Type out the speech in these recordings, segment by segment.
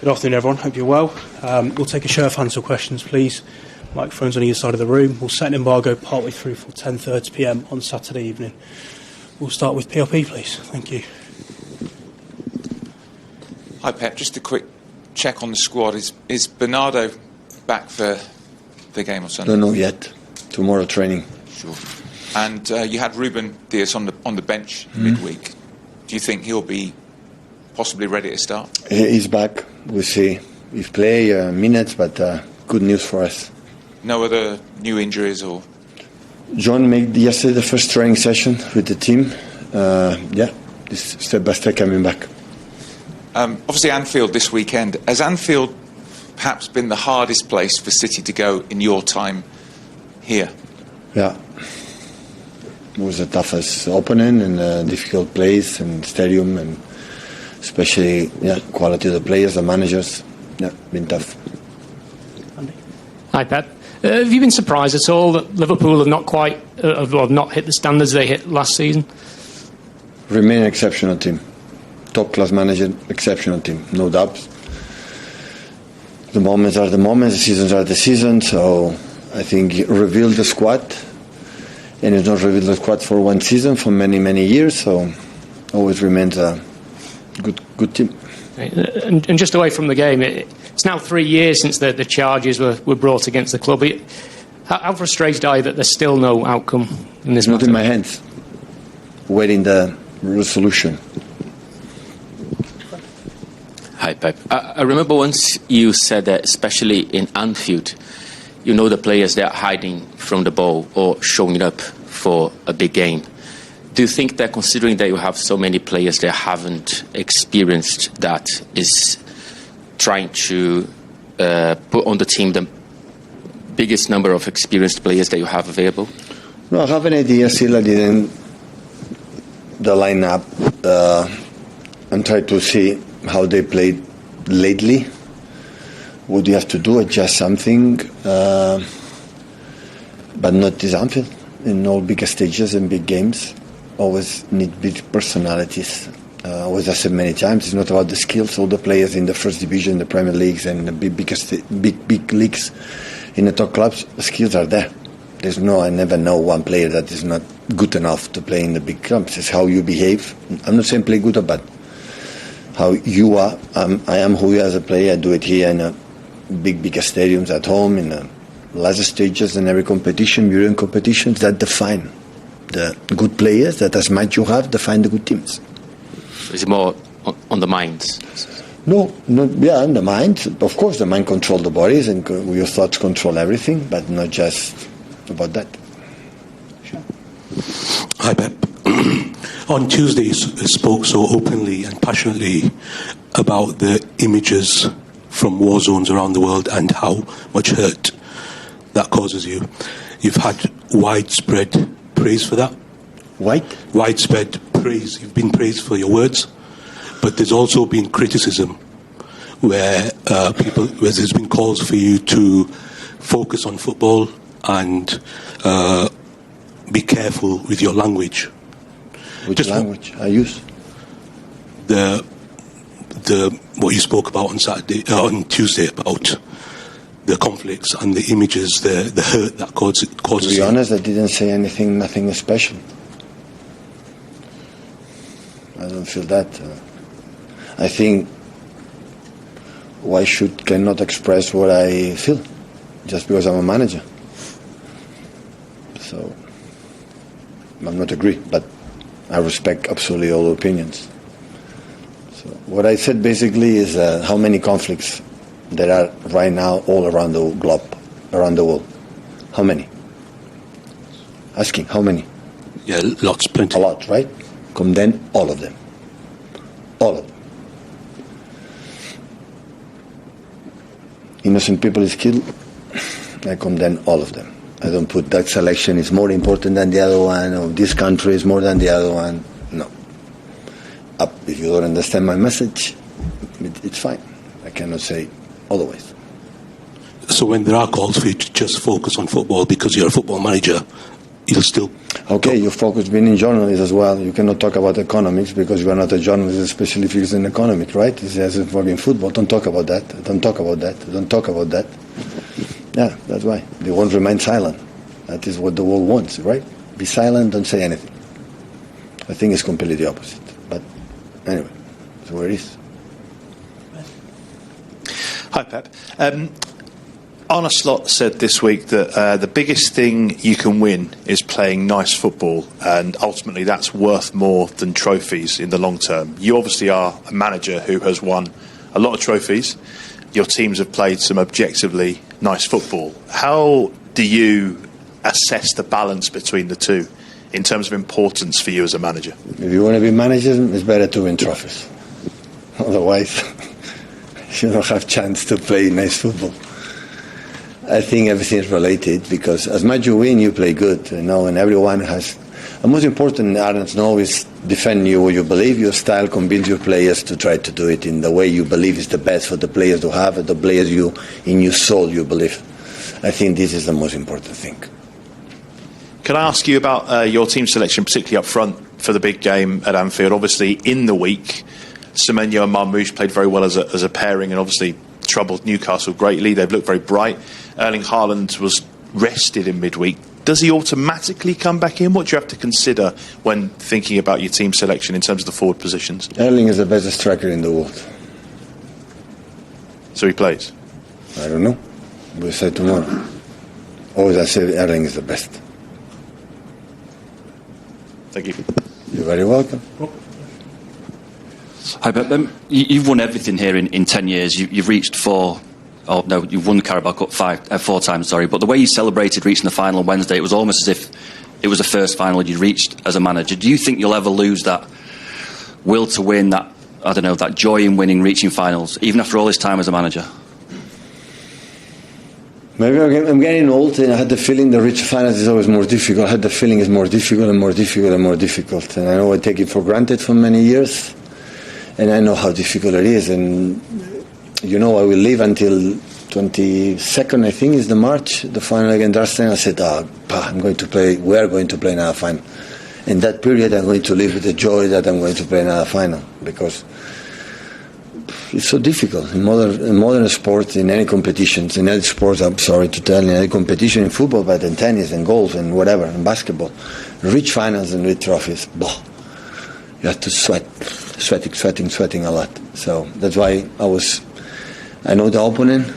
Good afternoon, everyone. Hope you're well. We'll take a show of hands for questions, please. Microphones on either side of the room. We'll set an embargo partway through for 10:30 p.m. on Saturday evening. We'll start with PLP, please. Thank you. Hi, Pep. Just a quick check on the squad. Is Bernardo back for the game on Sunday? Don't know yet. Tomorrow training. Sure. And you had Ruben Dias on the bench midweek. Do you think he'll be possibly ready to start? He's back. We'll see. He's play minutes, but good news for us. No other new injuries or? John made yesterday the first training session with the team. This step by step coming back. Obviously Anfield this weekend. Has Anfield perhaps been the hardest place for City to go in your time here? Yeah. It was the toughest opening and a difficult place and stadium, and especially quality of the players, the managers. Yeah, been tough. Andy. Hi, Pep. Have you been surprised at all that Liverpool have not hit the standards they hit last season? Remain an exceptional team. Top class manager, exceptional team, no doubts. The moments are the moments, the seasons are the seasons. So I think it revealed the squad, and it's not revealed the squad for one season, for many, many years. So always remains a good team. And just away from the game, it's now 3 years since the charges were brought against the club. How frustrated are you that there's still no outcome in this matter? Not in my hands. Waiting the resolution. Hi, Pep. I remember once you said that, especially in Anfield, you know the players that are hiding from the ball or showing up for a big game. Do you think that, considering that you have so many players that haven't experienced that, is trying to put on the team the biggest number of experienced players that you have available? No, I have an idea still. I didn't the lineup and try to see how they played lately. What do you have to do? Adjust something, but not this Anfield. In all big stages and big games, always need big personalities. As I said many times, it's not about the skills. All the players in the first division, the Premier Leagues, and the big leagues in the top clubs, the skills are there. I never know one player that is not good enough to play in the big clubs. It's how you behave. I'm not saying play good or bad. How you are. I am who you are as a player. I do it here in big stadiums, at home, in the last stages, in every competition, European competitions, that define the good players, that as much you have, define the good teams. Is it more on the minds? No, on the mind. Of course, the mind controls the bodies, and your thoughts control everything, but not just about that. Sure. Hi, Pep. On Tuesday, you spoke so openly and passionately about the images from war zones around the world and how much hurt that causes you. You've had widespread praise for that. Widespread praise. You've been praised for your words, but there's also been criticism where there's been calls for you to focus on football and be careful with your language. Which language I use? The what you spoke about on Tuesday about the conflicts and the images, the hurt that causes. To be honest, I didn't say nothing special. I don't feel that. I think cannot express what I feel just because I'm a manager. So I'm not agree, but I respect absolutely all opinions. So what I said basically is how many conflicts there are right now all around the globe, around the world. How many? Asking, how many? Yeah, lots, plenty. A lot, right? Condemn all of them. All of them. Innocent people is killed. I condemn all of them. I don't put that selection is more important than the other one, or this country is more than the other one. No. If you don't understand my message, it's fine. I cannot say otherwise. So when there are calls for you to just focus on football because you're a football manager, you'll still... Okay, your focus being in journalism as well. You cannot talk about economics because you are not a journalist, especially if it's in economics, right? It's as if in football. Don't talk about that. Don't talk about that. Don't talk about that. Yeah, that's why. They won't remain silent. That is what the world wants, right? Be silent, don't say anything. I think it's completely the opposite. But anyway, that's where it is. Hi, Pep. Arne Slot said this week that the biggest thing you can win is playing nice football, and ultimately that's worth more than trophies in the long term. You obviously are a manager who has won a lot of trophies. Your teams have played some objectively nice football. How do you assess the balance between the two in terms of importance for you as a manager? If you want to be manager, it's better to win trophies. Otherwise, you don't have chance to play nice football. I think everything is related because as much you win, you play good, and everyone has. The most important, Arnold's know, is defend what you believe, your style, convince your players to try to do it in the way you believe is the best for the players to have, and the players in your soul you believe. I think this is the most important thing. Can I ask you about your team selection, particularly up front for the big game at Anfield? Obviously, in the week, Semenyo and Marmoush played very well as a pairing, and obviously troubled Newcastle greatly. They've looked very bright. Erling Haaland was rested in midweek. Does he automatically come back in? What do you have to consider when thinking about your team selection in terms of the forward positions? Erling is the best striker in the world. So he plays? I don't know. We'll say tomorrow. Always I say Erling is the best. Thank you. You're very welcome. Hi, Pep. You've won everything here in 10 years. You've reached you've won the Carabao Cup 4 times, sorry. But the way you celebrated reaching the final on Wednesday, it was almost as if it was the first final you'd reached as a manager. Do you think you'll ever lose that will to win, that joy in winning, reaching finals, even after all this time as a manager? Maybe I'm getting old, and I had the feeling the reach finals is always more difficult. I had the feeling it's more difficult and more difficult and more difficult. And I know I take it for granted for many years, and I know how difficult it is. And I will live until 22nd, I think, is the March, the final against Arsenal. I said, we are going to play another final. In that period, I'm going to live with the joy that I'm going to play another final, because it's so difficult in modern sports, in any competitions, in any sports, I'm sorry to tell, in any competition, in football, but in tennis and golf and whatever, in basketball, reach finals and reach trophies, you have to sweating a lot. So that's why I know the opponent.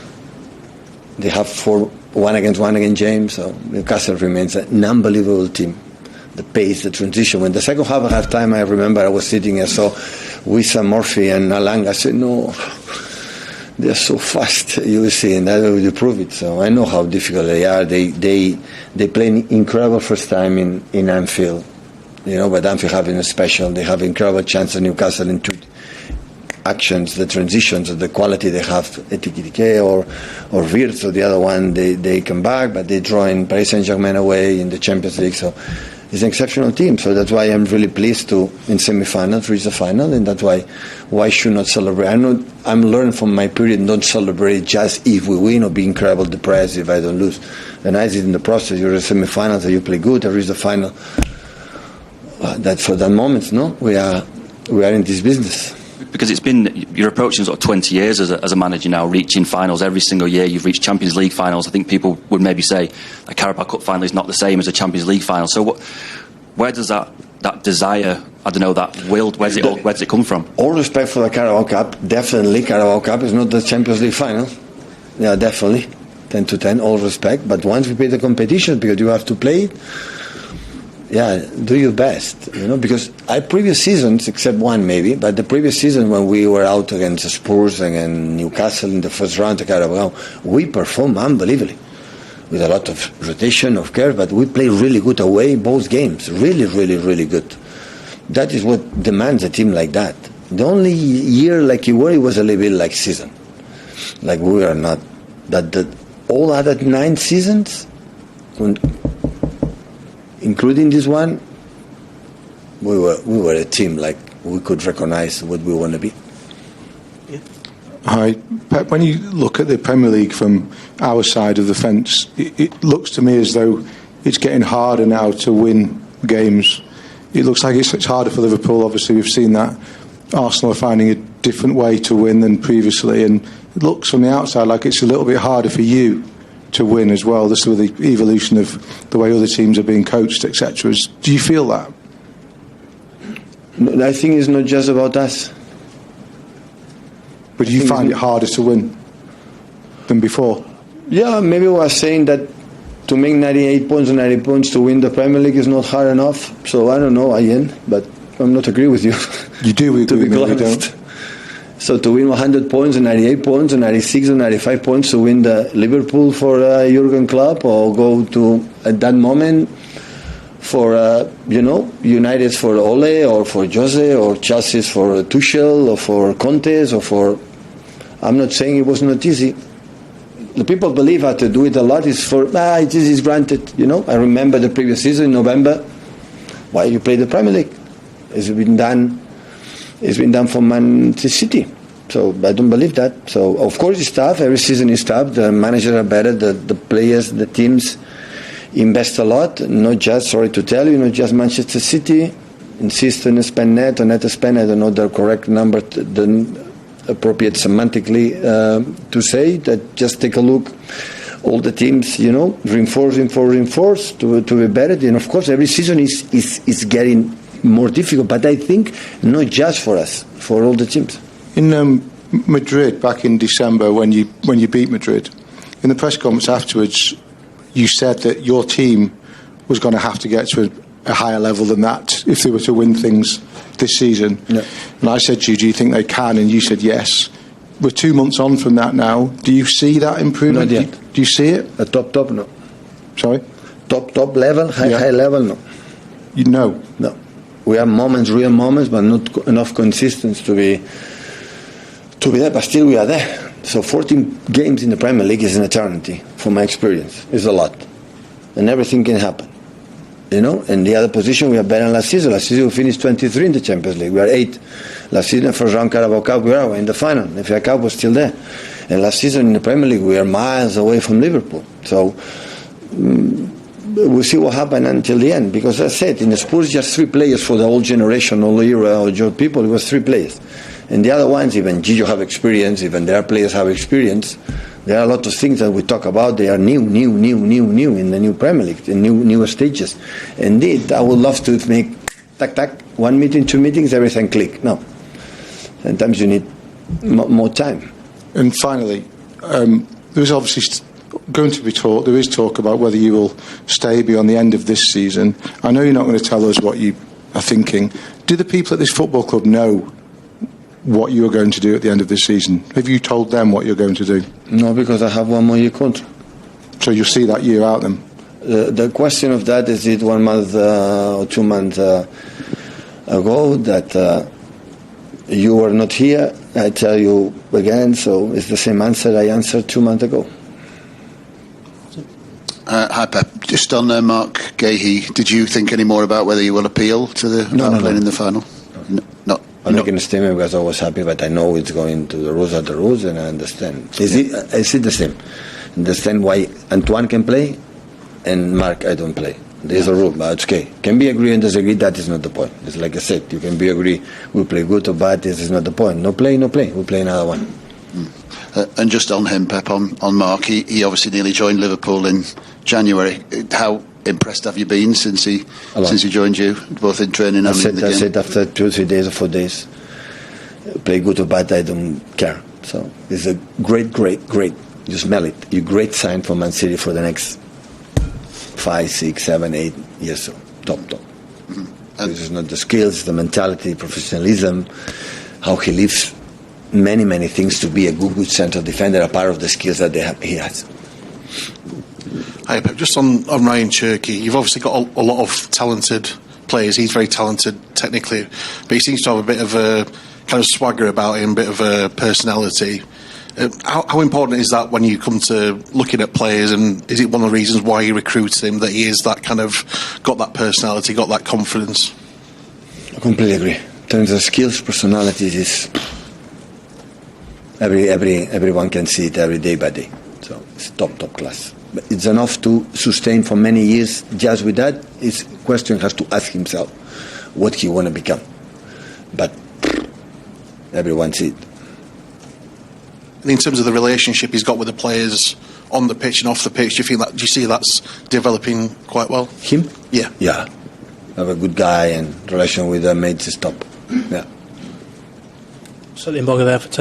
They have 1-1 against James, so Newcastle remains an unbelievable team. The pace, the transition. When the second half time, I remember I was sitting and saw Wissam Murphy and Alang. I said, no, they're so fast, you will see, and that will prove it. So I know how difficult they are. They play an incredible first time in Anfield. But Anfield having a special. They have incredible chance at Newcastle in 2 actions, the transitions, the quality they have, Etikitike or Wirtz, or the other one, they come back, but they draw in Paris Saint-Germain away in the Champions League. So it's an exceptional team. So that's why I'm really pleased to, in semi-finals, reach the final, and that's why should not celebrate? I'm learning from my period, don't celebrate just if we win or be incredible depressed if I don't lose. The nice is in the process, you're in semi-finals, you play good, I reach the final. That's for that moment, no? We are in this business. Because you're approaching sort of 20 years as a manager now, reaching finals every single year. You've reached Champions League finals. I think people would maybe say a Carabao Cup final is not the same as a Champions League final. So where does that desire, that will, where does it come from? All respect for the Carabao Cup. Definitely Carabao Cup is not the Champions League final. Yeah, definitely. 10-10, all respect. But once we play the competition, because you have to play it, do your best, because previous seasons, except one maybe, but the previous season when we were out against Spurs and Newcastle in the first round of Carabao, we performed unbelievably with a lot of rotation, of care, but we played really good away both games, really, really, really good. That is what demands a team like that. The only year like you were, it was a little bit like season. Like we are not, all other 9 seasons, including this one, we were a team like we could recognize what we want to be. Yeah. Hi, Pep. When you look at the Premier League from our side of the fence, it looks to me as though it's getting harder now to win games. It looks like it's harder for Liverpool. Obviously, we've seen that. Arsenal are finding a different way to win than previously, and it looks from the outside like it's a little bit harder for you to win as well. This is the evolution of the way other teams are being coached, etc. Do you feel that? I think it's not just about us. But do you find it harder to win than before? Yeah, maybe I was saying that to make 98 points or 90 points to win the Premier League is not hard enough. So I don't know, Ian, but I'm not agree with you. You do agree with me, you don't? So to win 100 points, or 98 points, or 96 or 95 points to win the Liverpool for Jurgen Klopp, or go to, at that moment, for, United for Ole, or for Jose, or Chelsea for Tuchel, or for Conte, or for... I'm not saying it was not easy. The people believe how to do it a lot is for, this is granted, I remember the previous season in November, why you play the Premier League? It's been done for Manchester City. So I don't believe that. So of course it's tough. Every season is tough. The managers are better. The players, the teams invest a lot. Not just, sorry to tell you, not just Manchester City. Insist on spend net or net spend. I don't know the correct number, the appropriate semantically to say that. Just take a look. All the teams, reinforce to be better. And of course every season is getting more difficult, but I think not just for us, for all the teams. In Madrid back in December, when you beat Madrid, in the press conference afterwards, you said that your team was going to have to get to a higher level than that if they were to win things this season. Yeah. And I said to you, do you think they can? And you said yes. We're 2 months on from that now. Do you see that improvement? Not yet. Do you see it? A top, no. Sorry? Top level, high level, no. No. We have moments, real moments, but not enough consistency to be there. But still, we are there. So 14 games in the Premier League is an eternity, from my experience. It's a lot, and everything can happen. In the other position, we are better than last season. Last season, we finished 23 in the Champions League. We are 8. Last season, first round Carabao Cup, we are in the final. The FA Cup was still there. And last season in the Premier League, we are miles away from Liverpool. So we'll see what happens until the end. Because as I said, in the Spurs, just 3 players for the whole generation, all era, all your people, it was 3 players. And the other ones, even Gio have experience, even their players have experience. There are a lot of things that we talk about. They are new in the new Premier League, in new stages. Indeed, I would love to make, 1 meeting, 2 meetings, everything click. No. Sometimes you need more time. And finally, there's obviously going to be talk. There is talk about whether you will stay beyond the end of this season. I know you're not going to tell us what you are thinking. Do the people at this football club know what you are going to do at the end of this season? Have you told them what you're going to do? No, because I have 1 more year contract. So you'll see that year out then? The question of that is it 1 month or 2 months ago that you were not here. I tell you again, so it's the same answer I answered 2 months ago. Hi Pep, just on Mark Gahey, did you think any more about whether you will appeal to the playing in the final? No. I'm making a statement because I was happy, but I know it's going to the rules are the rules, and I understand. Is it the same? Understand why Antoine can play and Mark I don't play. There's a rule, but it's okay. Can be agree and disagree, that is not the point. It's like I said, you can be agree, we play good or bad, this is not the point. No play, we play another one. And just on him, Pep, on Mark, he obviously nearly joined Liverpool in January. How impressed have you been since he joined you, both in training and in the game? I said after 2 or 3 days or 4 days, play good or bad, I don't care. So it's a great. You smell it. A great sign for Man City for the next 5, 6, 7, 8 years. So top. Mm-hmm. This is not the skills, the mentality, professionalism, how he lives. Many things to be a good central defender are part of the skills that he has. Hi, Pep. Just on Ryan Cherky, you've obviously got a lot of talented players. He's very talented technically, but he seems to have a bit of a kind of swagger about him, a bit of a personality. How important is that when you come to looking at players, and is it one of the reasons why you recruit him, that he is that kind of got that personality, got that confidence? I completely agree. In terms of skills, personalities is everyone can see it every day by day. So it's top class. it's enough to sustain for many years just with that. His question has to ask himself what he want to become. But everyone sees it. And in terms of the relationship he's got with the players on the pitch and off the pitch, do you see that's developing quite well? Him? Yeah. Yeah. Have a good guy and relation with the mates is top. Yeah. Set the embargo there for